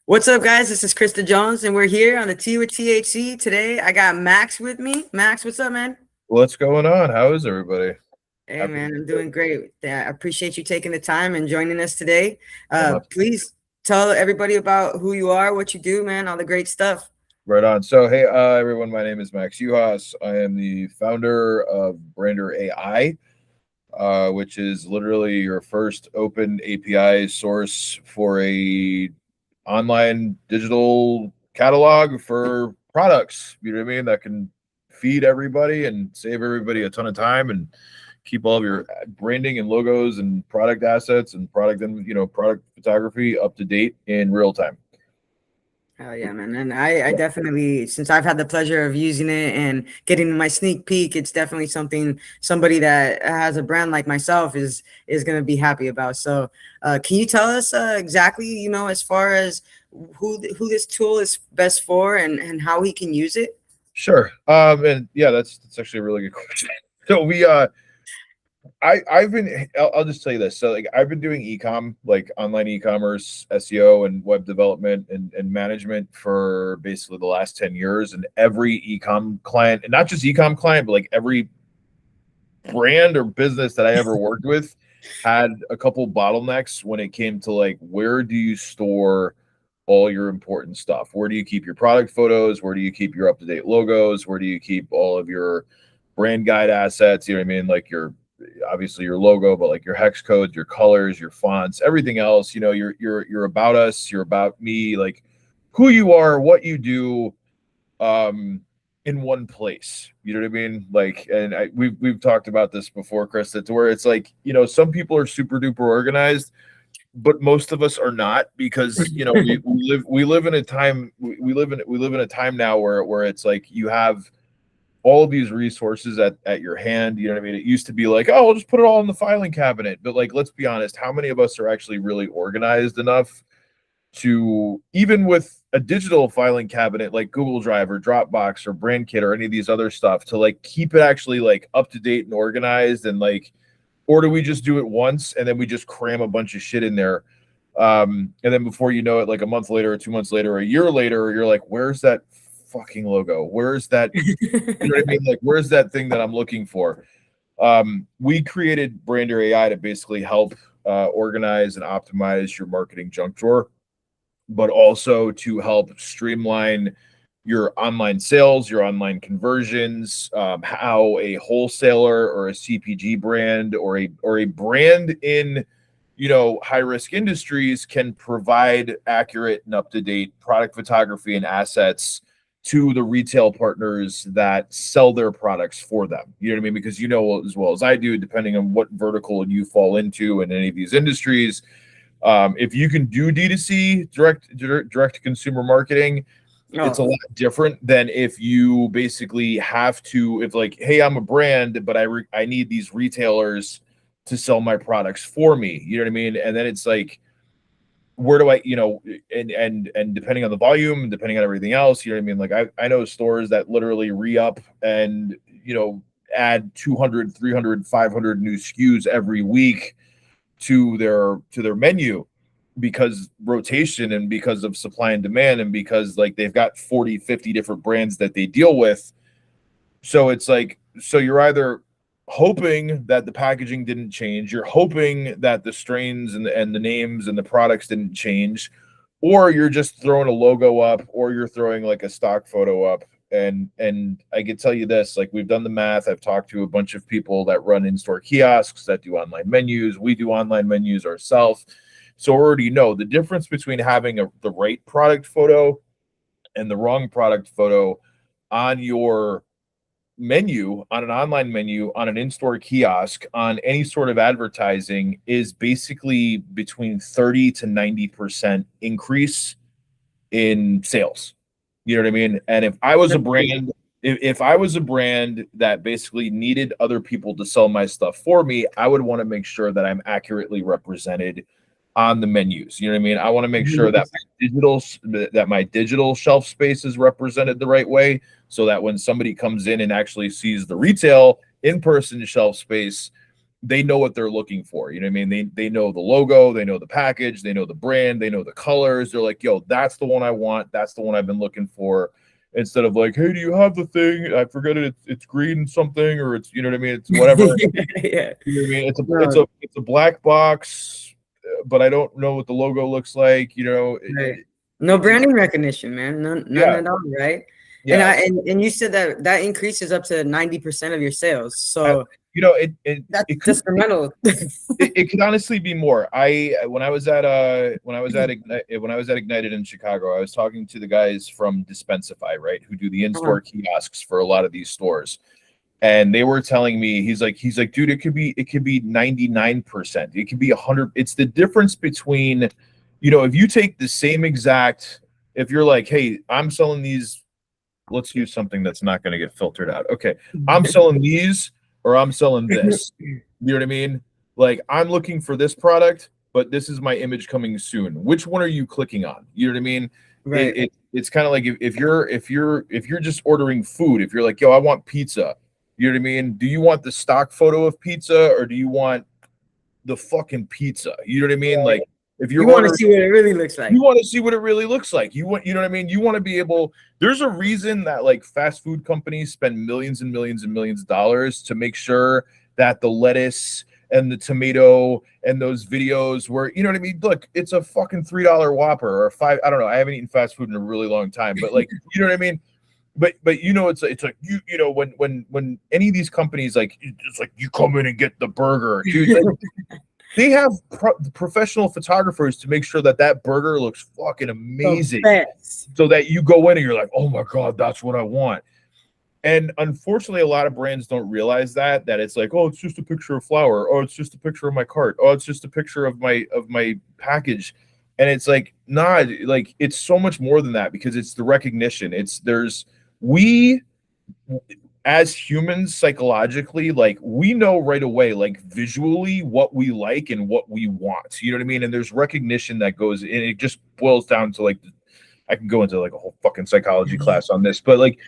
What's up, guys? This is Krysta Jones, and we're here on the Tea with THC. Today, I got Max with me. Max, what's up, man? What's going on? How is everybody? Hey, Happy man, I'm Tuesday. doing great. I appreciate you taking the time and joining us today. Oh, my Please tell everybody about who you are, what you do, man, all the great stuff. right on. So, hey, everyone, my name is Max Juhasz. I am the founder of Brander AI, which is literally your first open API source for a online digital catalog for products. You know what I mean? That can feed everybody and save everybody a ton of time and keep all of your branding and logos and product assets and product photography up to date in real time. Oh yeah, man. And I definitely, since I've had the pleasure of using it and getting my sneak peek, it's definitely somebody that has a brand like myself is gonna be happy about. So can you tell us exactly, as far as who this tool is best for and how he can use it? Sure. And yeah, that's actually a really good question. So I've been I'll just tell you this. So like I've been doing ecom, like online e-commerce, SEO and web development and management for basically the last 10 years. And every ecom client, and not just ecom client, but like every brand or business that I ever worked with had a couple bottlenecks when it came to like where do you store all your important stuff? Where do you keep your product photos? Where do you keep your up-to-date logos? Where do you keep all of your brand guide assets? You know what I mean? Like your obviously your logo, but like your hex codes, your colors, your fonts, everything else, you're about us, you're about me, like who you are, what you do, um in one place. You know what I mean? Like, and we've talked about this before, Chris, that's where it's like, some people are super duper organized, but most of us are not, because we live in a time we live in a time now where it's like you have all of these resources at your hand. You know what I mean? It used to be like, oh, I'll just put it all in the filing cabinet, but like, let's be honest, how many of us are actually really organized enough to, even with a digital filing cabinet like Google Drive or Dropbox or BrandKit or any of these other stuff, to like keep it actually like up to date and organized, and like, or do we just do it once and then we just cram a bunch of shit in there, and then before you know it, like a month later or 2 months later or a year later, you're like, where's that fucking logo? Where's that? You know what I mean? Like, where's that thing that I'm looking for? We created Brander AI to basically help organize and optimize your marketing junk drawer, but also to help streamline your online sales, your online conversions, how a wholesaler or a CPG brand or a brand in high risk industries can provide accurate and up to date product photography and assets to the retail partners that sell their products for them. You know what I mean? Because as well as I do, depending on what vertical you fall into in any of these industries, if you can do D2C, direct to consumer marketing, it's a Oh, lot different than if you basically have to, if like, hey, I'm a brand, but I need these retailers to sell my products for me. You know what I mean? And then it's like, where do I, and depending on the volume, depending on everything else, you know what I mean? Like I know stores that literally re-up and, add 200, 300, 500 new SKUs every week to their menu, because rotation and because of supply and demand, and because like they've got 40, 50 different brands that they deal with. So it's like, so you're either hoping that the packaging didn't change, you're hoping that the strains and the names and the products didn't change, or you're just throwing a logo up, or you're throwing like a stock photo up. And I can tell you this, like, we've done the math. I've talked to a bunch of people that run in-store kiosks, that do online menus. We do online menus ourselves. So already know the difference between having the right product photo and the wrong product photo on your menu, on an online menu, on an in-store kiosk, on any sort of advertising, is basically between 30 to 90% increase in sales. You know what I mean? And if I was a brand, if I was a brand that basically needed other people to sell my stuff for me, I would want to make sure that I'm accurately represented on the menus. You know what I mean? I want to make sure that my digital shelf space is represented the right way, so that when somebody comes in and actually sees the retail in-person shelf space, they know what they're looking for. You know what I mean? They know the logo, they know the package, they know the brand, they know the colors. They're like, yo, that's the one I want. That's the one I've been looking for. Instead of like, hey, do you have the thing? I forget it. It's green something, or it's, you know what I mean? It's whatever. Yeah. You know what I mean? It's a black box, but I don't know what the logo looks like. You know, Right. No branding recognition, man. None at all, right? Yeah. And you said that increases up to 90% of your sales. So you know, that's it could, detrimental. it could honestly be more. When I was at Ignited in Chicago, I was talking to the guys from Dispensify, right, who do the in-store kiosks for a lot of these stores. And they were telling me, he's like, dude, it could be 99%. It could be 100. It's the difference between, you know, if you take the same exact, if you're like, hey, I'm selling these, let's use something that's not going to get filtered out. Okay. I'm selling these or I'm selling this. You know what I mean? Like, I'm looking for this product, but this is my image coming soon. Which one are you clicking on? You know what I mean? Right. It's kind of like if you're just ordering food, if you're like, yo, I want pizza. You know what I mean? Do you want the stock photo of pizza or do you want the fucking pizza? You know what I mean? Right. Like, if you want to see what it really looks like. You want to see what it really looks like. You know what I mean? You want to be able, there's a reason that like fast food companies spend millions and millions and millions of dollars to make sure that the lettuce and the tomato and those videos where, you know what I mean? Look, it's a fucking $3 Whopper or $5. I don't know. I haven't eaten fast food in a really long time, but like, you know what I mean? But you know, it's like you know, when any of these companies, like, it's like you come in and get the burger, dude. Like, they have professional photographers to make sure that that burger looks fucking amazing, so that you go in and you're like, oh my god, that's what I want. And unfortunately, a lot of brands don't realize that it's like, oh, it's just a picture of flour, oh, it's just a picture of my cart, oh, it's just a picture of my package. And it's like, nah, like, it's so much more than that, because it's the recognition. We as humans, psychologically, like, we know right away, like, visually, what we like and what we want. You know what I mean? And there's recognition that goes, and it just boils down to, like, I can go into like a whole fucking psychology class on this, but like,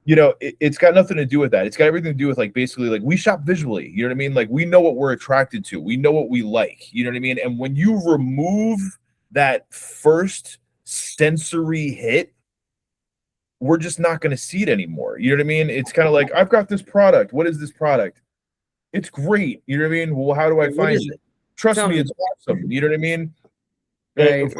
you know, it's got nothing to do with that. It's got everything to do with, like, basically, like, we shop visually. You know what I mean? Like, we know what we're attracted to. We know what we like. You know what I mean? And when you remove that first sensory hit, we're just not going to see it anymore. You know what I mean? It's kind of like, I've got this product. What is this product? It's great. You know what I mean? Well, how do I find it? Trust me, it's awesome. You know what I mean? Right.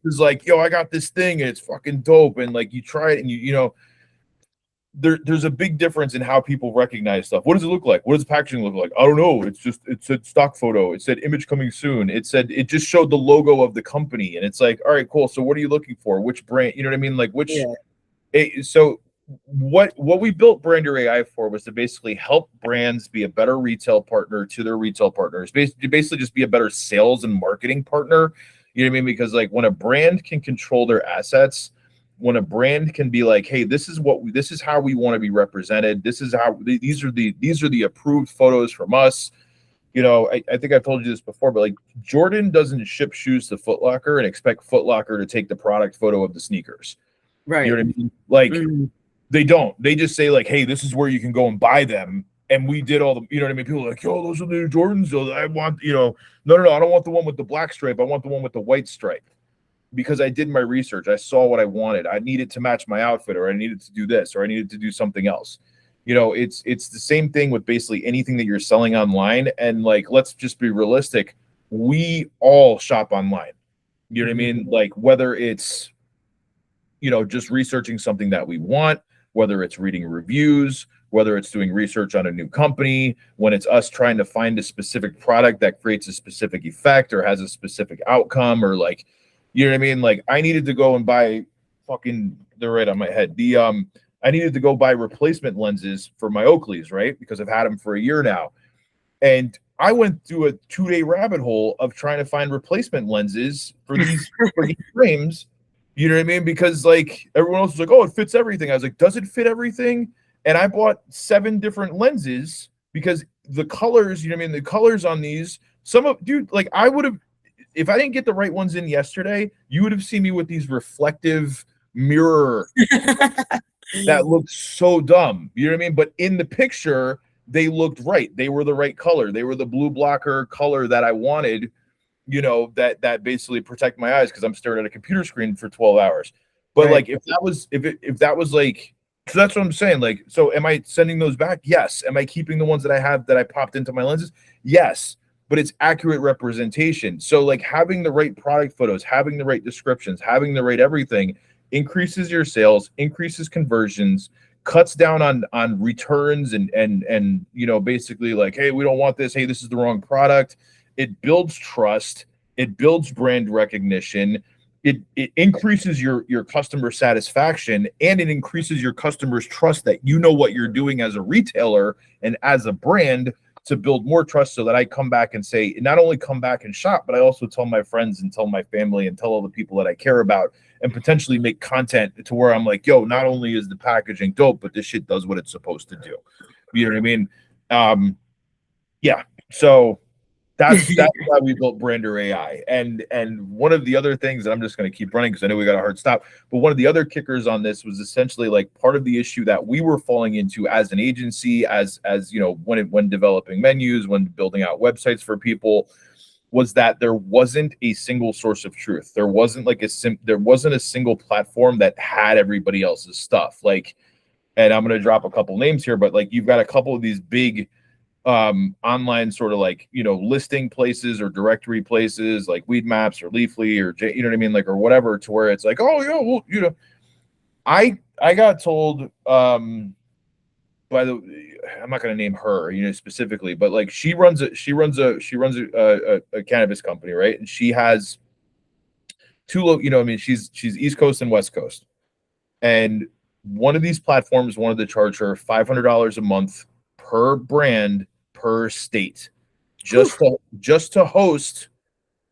It's like, yo, I got this thing and it's fucking dope. And like, you try it and you know, there's a big difference in how people recognize stuff. What does it look like? What does the packaging look like? I don't know. It said stock photo. It said image coming soon. It just showed the logo of the company. And it's like, all right, cool. So what are you looking for? Which brand? You know what I mean? Like, which, so what we built Brand Your AI for was to basically help brands be a better retail partner to their retail partners, basically just be a better sales and marketing partner. You know what I mean? Because like, when a brand can control their assets, when a brand can be like, hey, this is how we want to be represented. This is how these are the approved photos from us. You know, I think I've told you this before, but like, Jordan doesn't ship shoes to Foot Locker and expect Foot Locker to take the product photo of the sneakers. Right. You know what I mean? Like, they don't. They just say like, hey, this is where you can go and buy them. And we did all the, you know what I mean? People are like, yo, those are the new Jordans. So I want, you know, no, I don't want the one with the black stripe. I want the one with the white stripe. Because I did my research. I saw what I wanted. I needed to match my outfit, or I needed to do this, or I needed to do something else. You know, it's the same thing with basically anything that you're selling online. And like, let's just be realistic. We all shop online. You know what I mean? Like, whether it's, you know, just researching something that we want, whether it's reading reviews, whether it's doing research on a new company, when it's us trying to find a specific product that creates a specific effect or has a specific outcome, or like, you know what I mean? Like, I needed to go and buy they're right on my head. I needed to go buy replacement lenses for my Oakleys, right? Because I've had them for a year now. And I went through a 2-day rabbit hole of trying to find replacement lenses for these frames. You know what I mean? Because like, everyone else was like, oh, it fits everything. I was like, does it fit everything? And I bought 7 different lenses because the colors, you know what I mean? The colors on these, like, I would have, if I didn't get the right ones in yesterday, you would have seen me with these reflective mirror that looked so dumb. You know what I mean? But in the picture, they looked right. They were the right color. They were the blue blocker color that I wanted, that basically protect my eyes because I'm staring at a computer screen for 12 hours. But Right. like if that was like, so that's what I'm saying. Like, so am I sending those back? Yes. Am I keeping the ones that I have that I popped into my lenses? Yes. But it's accurate representation. So like having the right product photos, having the right descriptions, having the right everything increases your sales, increases conversions, cuts down on returns and basically like, hey, we don't want this. Hey, this is the wrong product. It builds trust. It builds brand recognition. It increases your customer satisfaction, and it increases your customers' trust that you know what you're doing as a retailer and as a brand to build more trust so that I come back and say, not only come back and shop, but I also tell my friends and tell my family and tell all the people that I care about and potentially make content to where I'm like, yo, not only is the packaging dope, but this shit does what it's supposed to do. You know what I mean? Yeah. So that's why we built Brander AI. And one of the other things that I'm just going to keep running because I know we got a hard stop, but one of the other kickers on this was essentially like part of the issue that we were falling into as an agency, as when developing menus, when building out websites for people, was that there wasn't a single source of truth. There wasn't like there wasn't a single platform that had everybody else's stuff. Like, and I'm going to drop a couple names here, but like you've got a couple of these big online sort of like listing places or directory places like Weed Maps or Leafly or you know what I mean, like, or whatever, to where it's like, oh yeah, well, I got told by the, I'm not going to name her specifically, but like she runs a cannabis company, right? And she has two she's East Coast and West Coast, and one of these platforms wanted to charge her $500 a month per brand per state just to host,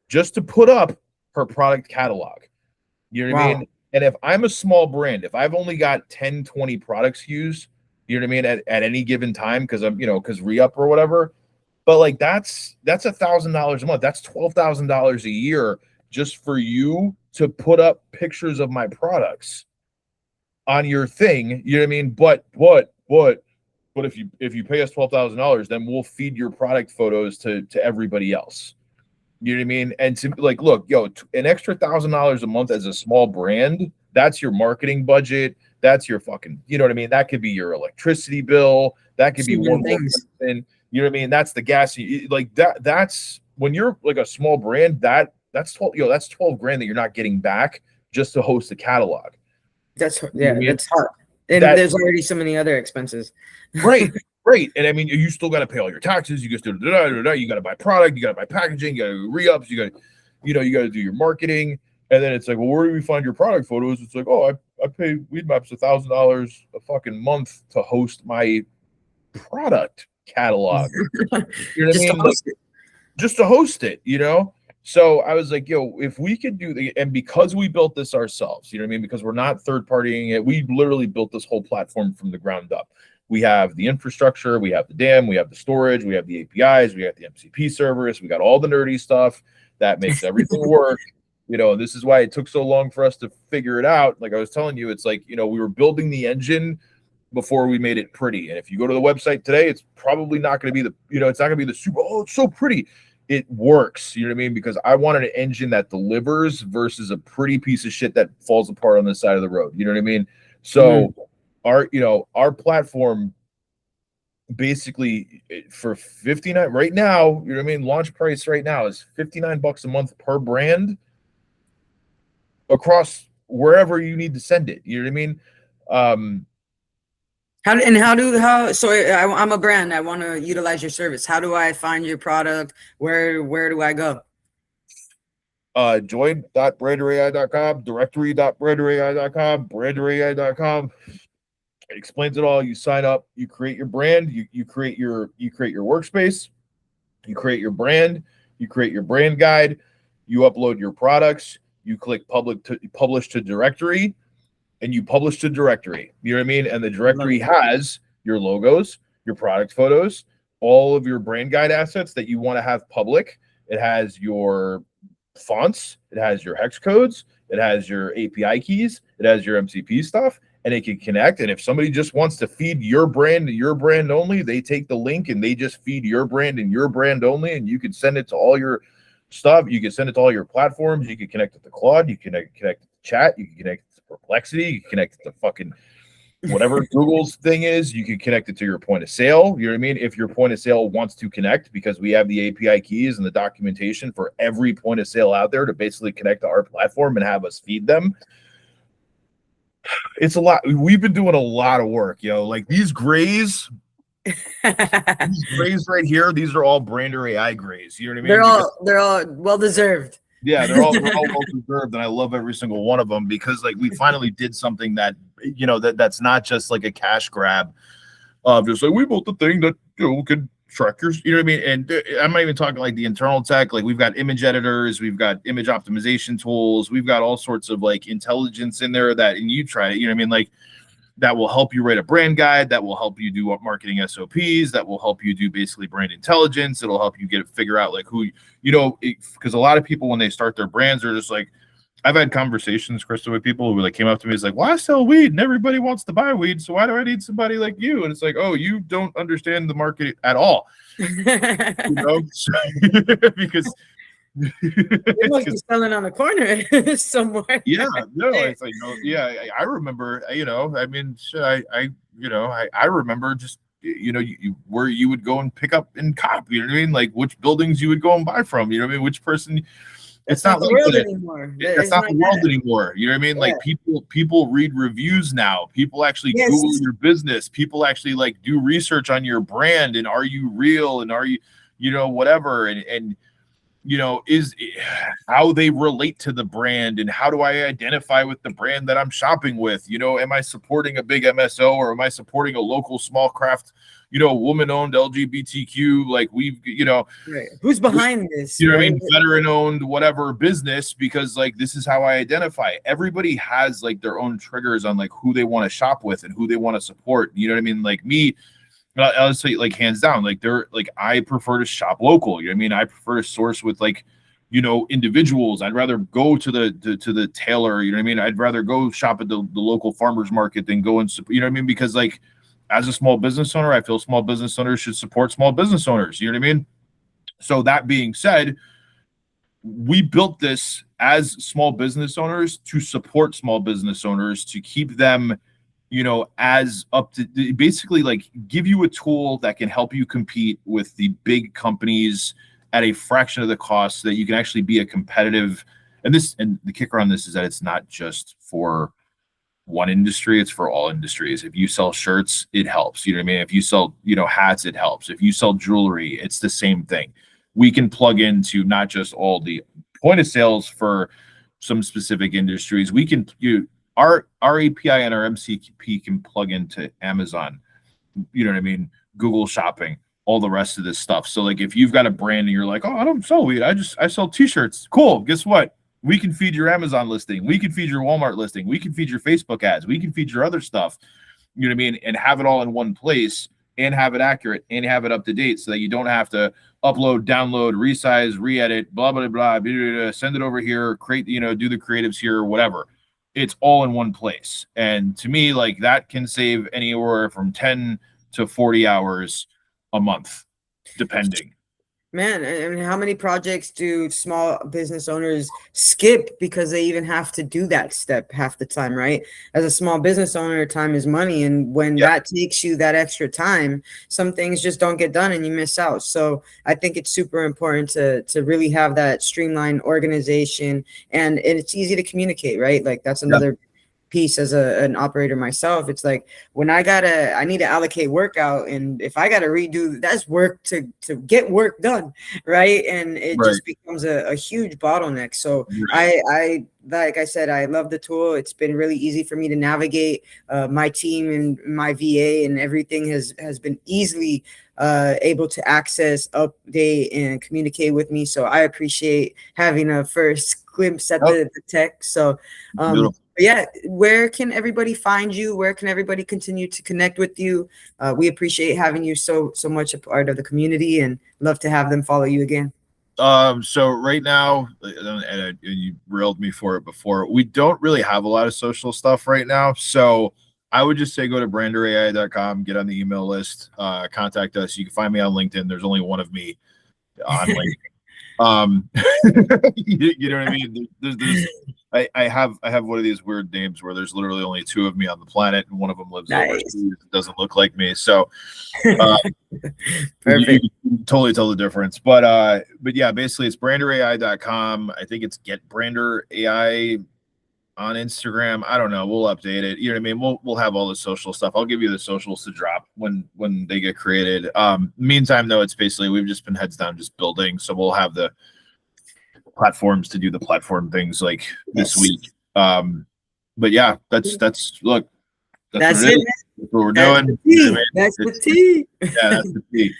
just to put up her product catalog. You know what I mean? And if I'm a small brand, if I've only got 10, 20 products used, you know what I mean, at any given time, because I'm, because re-up or whatever, but like that's $1,000 a month. That's $12,000 a year just for you to put up pictures of my products on your thing. You know what I mean? But if you pay us $12,000, then we'll feed your product photos to everybody else. You know what I mean? And to like, look, an extra $1,000 a month as a small brand, that's your marketing budget. That's your fucking, you know what I mean? That could be your electricity bill. That could be one more person. You know what I mean? That's the gas. Like that. That's when you're like a small brand. That's 12. That's 12 grand that you're not getting back just to host a catalog. That's that's hard. And there's already so many other expenses. Right. And I mean, you still got to pay all your taxes. You just you got to buy product, you got to buy packaging, you got to do re-ups, you got to do your marketing. And then it's like, well, where do we find your product photos? It's like, oh, I pay Weed Maps $1,000 a fucking month to host my product catalog. You know what I mean? Just to host it, So I was like, if we could do and because we built this ourselves, you know what I mean? Because we're not third partying it. We literally built this whole platform from the ground up. We have the infrastructure, we have the DAM, we have the storage, we have the APIs, we got the MCP servers, we got all the nerdy stuff that makes everything work. This is why it took so long for us to figure it out. Like I was telling you, it's like, we were building the engine before we made it pretty. And if you go to the website today, it's probably not going to be it's not going to be the super, oh, it's so pretty. It works, you know what I mean? Because I wanted an engine that delivers versus a pretty piece of shit that falls apart on the side of the road. You know what I mean? So our platform basically for 59 right now, you know what I mean? Launch price right now is $59 a month per brand across wherever you need to send it. You know what I mean? So I'm a brand. I want to utilize your service. How do I find your product? Where do I go? Join.branderai.com, directory.branderai.com, branderai.com. It explains it all. You sign up, you create your brand, you create your workspace, you create your brand, you create your brand guide, you upload your products, you click publish to directory, and you publish to directory. You know what I mean? And the directory has your logos, your product photos, all of your brand guide assets that you want to have public. It has your fonts, it has your hex codes, it has your API keys, it has your MCP stuff, and it can connect. And if somebody just wants to feed your brand and your brand only, they take the link and they just feed your brand and your brand only, and you can send it to all your stuff. You can send it to all your platforms. You can connect it to Claude. You can connect it to Chat. You can connect it to Perplexity. You can connect it to fucking whatever Google's thing is. You can connect it to your point of sale. You know what I mean? If your point of sale wants to connect, because we have the API keys and the documentation for every point of sale out there to basically connect to our platform and have us feed them. It's a lot. We've been doing a lot of work, like these grays. These grays right here, these are all Brander AI grays. You know what I mean? They're all well deserved. Yeah, they're all well deserved, and I love every single one of them, because like we finally did something that that's not just like a cash grab of just like we built the thing that could track your, you know what I mean? And I'm not even talking like the internal tech. Like we've got image editors, we've got image optimization tools, we've got all sorts of like intelligence in there that, and you try it, you know what I mean? Like that will help you write a brand guide, that will help you do marketing SOPs, that will help you do basically brand intelligence. It'll help you figure out like who, because a lot of people, when they start their brands, are just like, I've had conversations, Krysta, with people who like came up to me, it's like, well, I sell weed and everybody wants to buy weed, so why do I need somebody like you? And it's like, oh, you don't understand the market at all. Because it must be selling on the corner somewhere. Yeah, no, it's like, I remember, I mean, I remember just, where you would go and pick up and cop, you know what I mean? Like which buildings you would go and buy from, you know what I mean? Which person. It's not the world anymore. It's not the world anymore. You know what I mean? Yeah. Like people read reviews now. People actually Google your business. People actually like do research on your brand, and are you real, and are you, whatever, and is how they relate to the brand, and how do I identify with the brand that I'm shopping with? Am I supporting a big MSO, or am I supporting a local small craft, woman-owned LGBTQ, like right. Who's behind this? What I mean? Veteran-owned whatever business, because like this is how I identify. Everybody has like their own triggers on like who they want to shop with and who they want to support. You know what I mean? Like me, I'll say like hands down, like I prefer to shop local. You know what I mean? I prefer to source with like, individuals. I'd rather go to the tailor. You know what I mean? I'd rather go shop at the local farmers market than go and, you know what I mean? Because like as a small business owner, I feel small business owners should support small business owners. You know what I mean? So that being said, we built this as small business owners to support small business owners, to keep them, as up to basically like give you a tool that can help you compete with the big companies at a fraction of the cost, so that you can actually be a competitive. And the kicker on this is that it's not just for one industry, it's for all industries. If you sell shirts, it helps. You know what I mean? If you sell, hats, it helps. If you sell jewelry, it's the same thing. We can plug into not just all the point of sales for some specific industries. We can our API and our MCP can plug into Amazon, you know what I mean? Google Shopping, all the rest of this stuff. So like if you've got a brand and you're like, oh, I don't sell weed, I sell t-shirts. Cool. Guess what? We can feed your Amazon listing. We can feed your Walmart listing. We can feed your Facebook ads. We can feed your other stuff, you know what I mean? And have it all in one place, and have it accurate, and have it up to date, so that you don't have to upload, download, resize, re-edit, blah, blah, blah, blah, blah, send it over here, create, do the creatives here, whatever. It's all in one place. And to me, like that can save anywhere from 10 to 40 hours a month, depending. Man, I mean, how many projects do small business owners skip because they even have to do that step half the time, right? As a small business owner, time is money. And when that takes you that extra time, some things just don't get done and you miss out. So I think it's super important to really have that streamlined organization, and it's easy to communicate, right? Like that's another piece as an operator myself. It's like when I need to allocate workout, and if I gotta redo, that's work to get work done, right? And it just becomes a huge bottleneck. So I like I said, I love the tool. It's been really easy for me to navigate. My team and my VA and everything has been easily able to access, update, and communicate with me. So I appreciate having a first glimpse at the tech. So yeah, where can everybody find you? Where can everybody continue to connect with you? We appreciate having you so much a part of the community, and love to have them follow you again. So right now, and you railed me for it before, we don't really have a lot of social stuff right now. So I would just say go to branderai.com, get on the email list, contact us. You can find me on LinkedIn. There's only one of me on LinkedIn. You know what I mean? I have one of these weird names where there's literally only two of me on the planet, and one of them lives overseas. It doesn't look like me, so perfect. You can totally tell the difference. But yeah, basically it's branderai.com. I think it's Get Brander AI on Instagram. I don't know. We'll update it. You know what I mean? We'll have all the social stuff. I'll give you the socials to drop when they get created. Meantime, though, it's basically we've just been heads down just building. So we'll have the platforms to do the platform things like this week. But yeah, that's look. That's what it is. That's what we're doing. That's the tea. Yeah, that's the tea.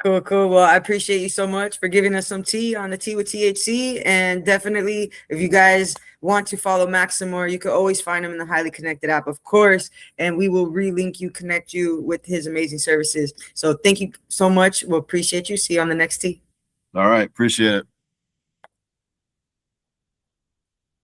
Cool. Well, I appreciate you so much for giving us some tea on the Tea with THC. And definitely, if you guys want to follow Max some more, you can always find him in the Highly Connected app, of course. And we will relink you, connect you with his amazing services. So thank you so much. We'll appreciate you. See you on the next tea. All right. Appreciate it.